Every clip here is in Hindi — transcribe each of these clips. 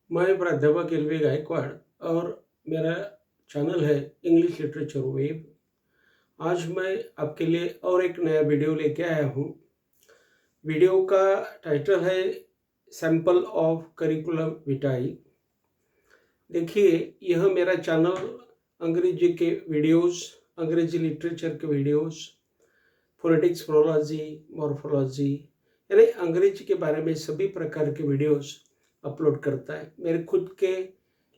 मैं प्राध्यापक एल.वी. गायकवाड़ और मेरा चैनल है इंग्लिश लिटरेचर वेब। आज मैं आपके लिए और एक नया वीडियो लेके आया हूँ। वीडियो का टाइटल है सैंपल ऑफ करिकुलम विटाई। देखिए, यह मेरा चैनल अंग्रेजी के वीडियोस, अंग्रेजी लिटरेचर के वीडियोस, फोनेटिक्स, फोनोलॉजी, मॉर्फोलॉजी यानी अंग्रेजी के बारे में सभी प्रकार के वीडियोस अपलोड करता है। मेरे खुद के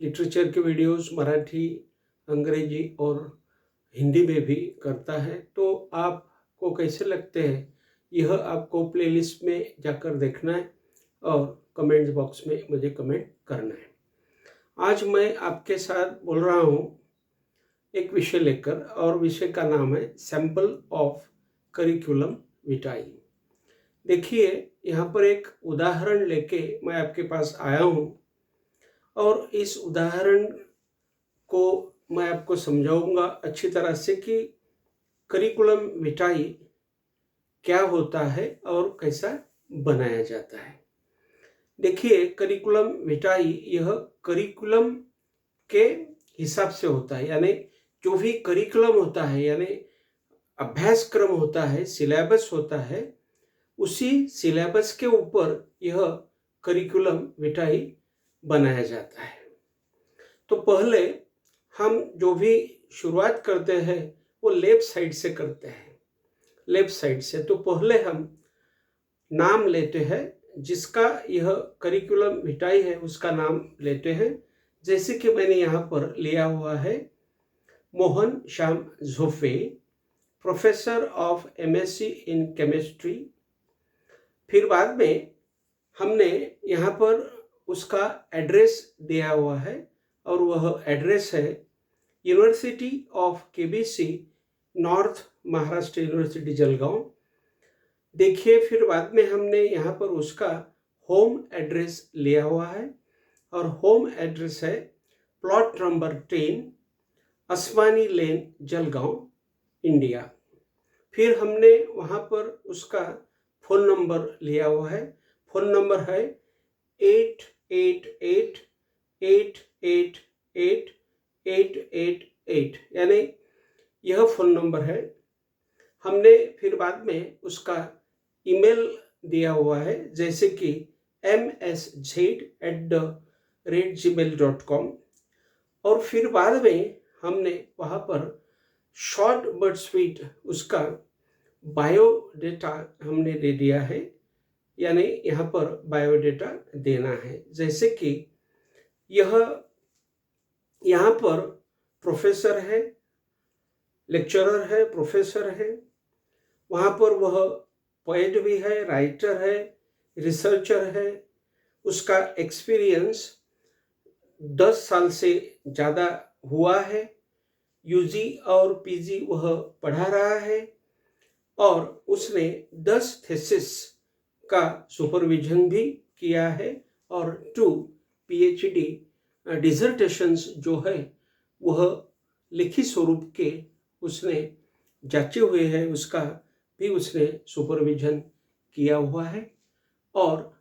लिटरेचर के वीडियोस मराठी, अंग्रेजी और हिंदी में भी करता है। तो आपको कैसे लगते हैं, यह आपको प्लेलिस्ट में जाकर देखना है और कमेंट्स बॉक्स में मुझे कमेंट करना है। आज मैं आपके साथ बोल रहा हूँ एक विषय लेकर, और विषय का नाम है सैंपल ऑफ करिकुलम विटाई। देखिए, यहाँ पर एक उदाहरण लेके मैं आपके पास आया हूँ और इस उदाहरण को मैं आपको समझाऊंगा अच्छी तरह से कि करिकुलम विटाई क्या होता है और कैसा बनाया जाता है। देखिए, करिकुलम विटाई यह करिकुलम के हिसाब से होता है, यानी जो भी करिकुलम होता है यानी अभ्यासक्रम होता है, सिलेबस होता है, उसी सिलेबस के ऊपर यह करिकुलम विटाई बनाया जाता है। तो पहले हम जो भी शुरुआत करते हैं वो लेफ्ट साइड से करते हैं। लेफ्ट साइड से तो पहले हम नाम लेते हैं, जिसका यह करिकुलम विटाई है उसका नाम लेते हैं। जैसे कि मैंने यहाँ पर लिया हुआ है Mohan Shyam Zope, professor of MSc in chemistry. फिर बाद में हमने यहाँ पर उसका एड्रेस दिया हुआ है और वह एड्रेस है university of KBC, north Maharashtra university Jalgaon. देखिए, फिर बाद में हमने यहाँ पर उसका होम एड्रेस लिया हुआ है और होम एड्रेस है प्लॉट नंबर 10, असमानी लेन, जलगांव, इंडिया। फिर हमने वहाँ पर उसका फ़ोन नंबर लिया हुआ है। फ़ोन नंबर है 888-888-888, यानी यह फ़ोन नंबर है। हमने फिर बाद में उसका ईमेल दिया हुआ है, जैसे कि msz@gmail.com। और फिर बाद में हमने वहाँ पर शॉर्ट बट स्वीट उसका बायोडेटा हमने दे दिया है, यानी यहाँ पर बायोडेटा देना है। जैसे कि यह यहाँ पर प्रोफेसर है, लेक्चरर है, प्रोफेसर है। वहाँ पर वह पोएट भी है, राइटर है, रिसर्चर है। उसका एक्सपीरियंस 10 साल से ज़्यादा हुआ है। यूजी और पीजी वह पढ़ा रहा है और उसने 10 थीसिस का सुपरविजन भी किया है और 2 पीएचडी डिसर्टेशंस जो है वह लिखित स्वरूप के उसने जांचे हुए हैं, उसका भी उसने सुपरविजन किया हुआ है। और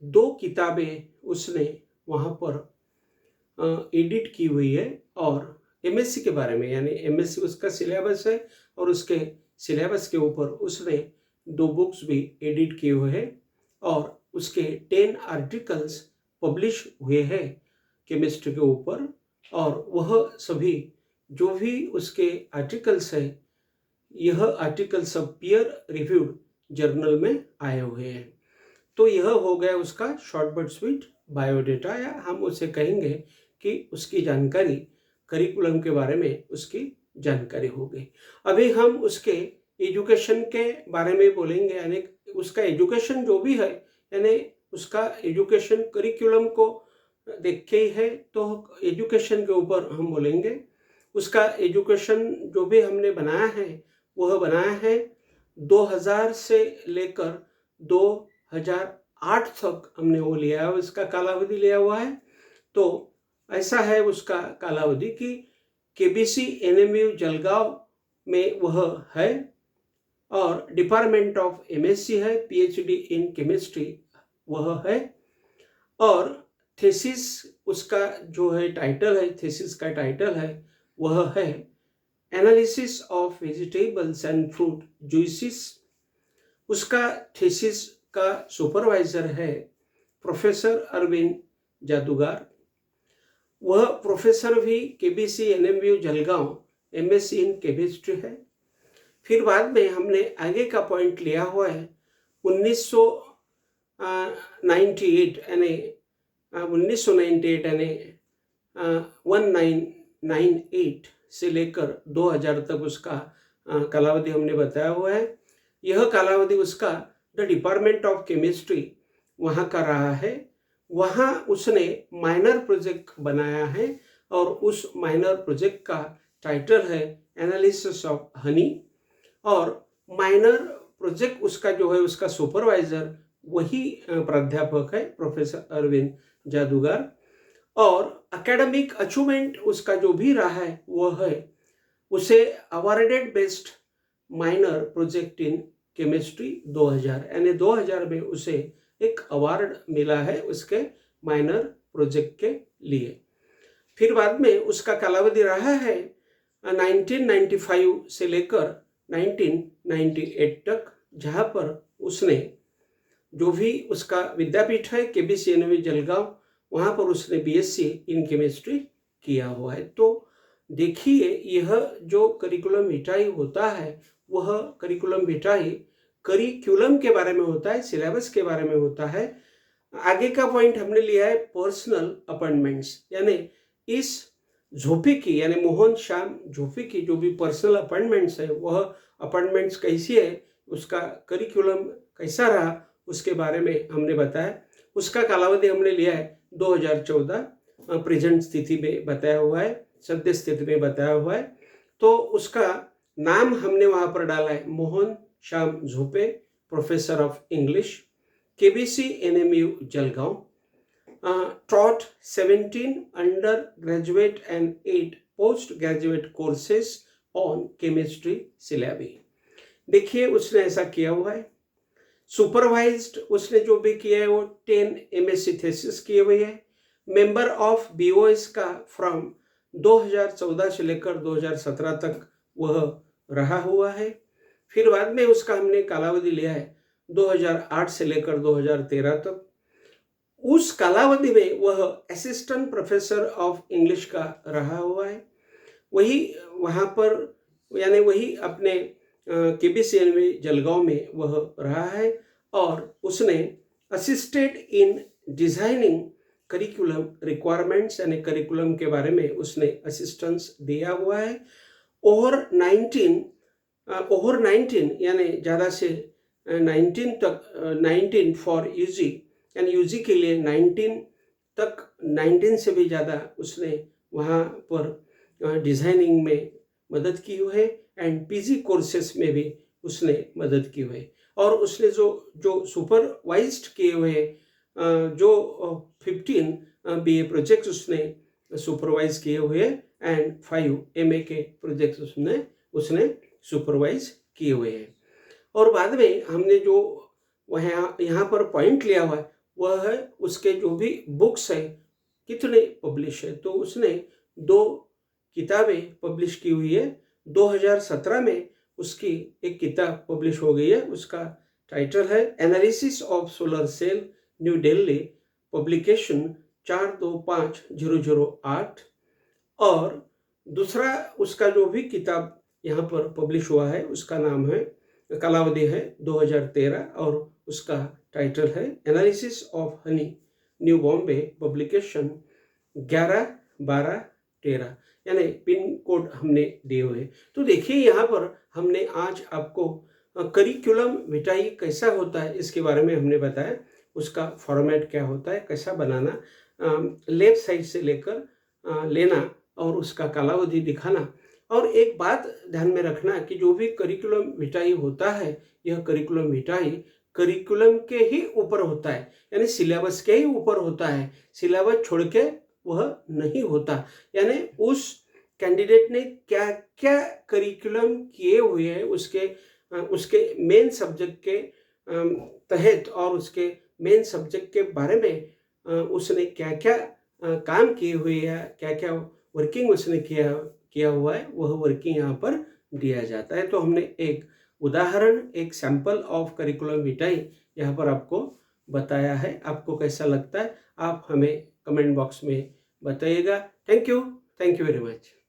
2 किताबें उसने वहाँ पर एडिट की हुई है और एमएससी के बारे में, यानी एमएससी उसका सिलेबस है और उसके सिलेबस के ऊपर उसने 2 बुक्स भी एडिट किए हुए हैं और उसके 10 आर्टिकल्स पब्लिश हुए हैं केमिस्ट्री के ऊपर। और वह सभी जो भी उसके आर्टिकल्स है, यह आर्टिकल सब पीयर रिव्यूड जर्नल में आए हुए हैं। तो यह हो गया उसका शॉर्ट बट स्वीट बायोडेटा, या हम उसे कहेंगे कि उसकी जानकारी, करिकुलम के बारे में उसकी जानकारी हो गई। अभी हम उसके एजुकेशन के बारे में बोलेंगे, यानी उसका एजुकेशन जो भी है, यानी उसका एजुकेशन करिकुलम को देख के ही है, तो एजुकेशन के ऊपर हम बोलेंगे। उसका एजुकेशन जो भी हमने बनाया है वह बनाया है 2000 से लेकर 2008 तक हमने वो लिया है, उसका कालावधि लिया हुआ है। तो ऐसा है उसका कालावधि कि केबीसी एनएमयू जलगांव में वह है और डिपार्टमेंट ऑफ एमएससी है, पीएचडी इन केमिस्ट्री वह है। और थीसिस उसका जो है टाइटल है, थीसिस का टाइटल है वह है analysis of vegetables and fruit juices. उसका थीसिस का सुपरवाइजर है प्रोफेसर अरविंद जादूगर। वह प्रोफेसर भी KBC NMU Jalgaon MSc in chemistry है। फिर बाद में हमने आगे का पॉइंट लिया हुआ है 1998 यानी 1998 से लेकर 2000 तक उसका कालावधि हमने बताया हुआ है। यह कालावधि उसका द डिपार्टमेंट ऑफ केमिस्ट्री वहाँ का रहा है। वहाँ उसने माइनर प्रोजेक्ट बनाया है और उस माइनर प्रोजेक्ट का टाइटल है एनालिसिस ऑफ हनी। और माइनर प्रोजेक्ट उसका जो है उसका सुपरवाइजर वही प्राध्यापक है प्रोफेसर अरविंद जादूगर। और एकेडमिक अचीवमेंट उसका जो भी रहा है वह है उसे awarded best minor project in chemistry 2000 यानी 2000 में उसे एक अवार्ड मिला है उसके माइनर प्रोजेक्ट के लिए। फिर बाद में उसका कालावधि रहा है 1995 से लेकर 1998 तक, जहाँ पर उसने जो भी उसका विद्यापीठ है KBC NMU जलगांव वहाँ पर उसने BSc इन केमिस्ट्री किया हुआ है। तो देखिए यह जो करिकुलम विटाई होता है वह करिकुलम विटाई करिकुलम के बारे में होता है, सिलेबस के बारे में होता है। आगे का पॉइंट हमने लिया है पर्सनल अपॉइंटमेंट्स, यानी इस झोपी की यानी मोहन श्याम झोपी की जो भी पर्सनल अपॉइंटमेंट्स है वह अपॉइंटमेंट्स कैसी है, उसका करिकुलम कैसा रहा उसके बारे में हमने बताया। उसका कालावधि हमने लिया है 2014, प्रेजेंट स्थिति में बताया हुआ है, सद्य स्थिति में बताया हुआ है। तो उसका नाम हमने वहाँ पर डाला है Mohan Shyam Zope, professor of English, KBC NMU Jalgaon, taught 17 undergraduate and 8 postgraduate courses on chemistry syllabi। देखिए उसने ऐसा किया हुआ है। सुपरवाइज्ड उसने जो भी किया है वो 10 MSc थीसिस किए हुए है। मेंबर ऑफ BOS का फ्रॉम 2014 से लेकर 2017 तक वह रहा हुआ है। फिर बाद में उसका हमने कालावधि लिया है 2008 से लेकर 2013 तक। उस कालावधि में वह असिस्टेंट प्रोफेसर ऑफ इंग्लिश का रहा हुआ है। वही वहाँ पर यानी वही अपने KBC NMU जलगांव में वह रहा है और उसने assisted in designing curriculum requirements यानी करिकुलम के बारे में उसने असिस्टेंस दिया हुआ है। ओवर 19 यानी ज़्यादा से 19 तक 19 फॉर UG यानी UG के लिए 19 तक 19 से भी ज़्यादा उसने वहाँ पर डिज़ाइनिंग में मदद की हुई है एंड PG कोर्सेस में भी उसने मदद की हुई है। और उसने जो सुपरवाइज्ड किए हुए जो 15 BA प्रोजेक्ट्स उसने सुपरवाइज किए हुए एंड 5 MA के प्रोजेक्ट्स उसने सुपरवाइज किए हुए हैं। और बाद में हमने जो वह यहाँ पर पॉइंट लिया हुआ है वह है उसके जो भी बुक्स है कितने पब्लिश है। तो उसने 2 किताबें पब्लिश की हुई है। 2017 में उसकी एक किताब पब्लिश हो गई है, उसका टाइटल है analysis of solar cell, New Delhi, publication 425-008। और दूसरा उसका जो भी किताब यहाँ पर पब्लिश हुआ है उसका नाम है, कालावधि है 2013 और उसका टाइटल है analysis of honey, new Bombay, publication 11-12-13, यानी पिन कोड हमने दिए हुए। तो देखिए यहाँ पर हमने आज आपको करिकुलम विटाई कैसा होता है इसके बारे में हमने बताया, उसका फॉर्मेट क्या होता है, कैसा बनाना, लेफ्ट साइड से लेकर लेना और उसका कालावधि दिखाना। और एक बात ध्यान में रखना कि जो भी करिकुलम विटाई होता है यह करिकुलम विटाई करिकुलम के ही ऊपर होता है, यानी सिलेबस के ही ऊपर होता है, सिलेबस छोड़ के वह नहीं होता। यानी उस कैंडिडेट ने क्या क्या करिकुलम किए हुए हैं उसके मेन सब्जेक्ट के तहत और उसके मेन सब्जेक्ट के बारे में उसने क्या क्या काम किए हुए है, क्या क्या वर्किंग उसने किया हुआ है, वह वर्किंग यहाँ पर दिया जाता है। तो हमने एक उदाहरण, एक सैंपल ऑफ करिकुलम विटाई यहाँ पर आपको बताया है। आपको कैसा लगता है आप हमें कमेंट बॉक्स में बताइएगा। Thank you very much.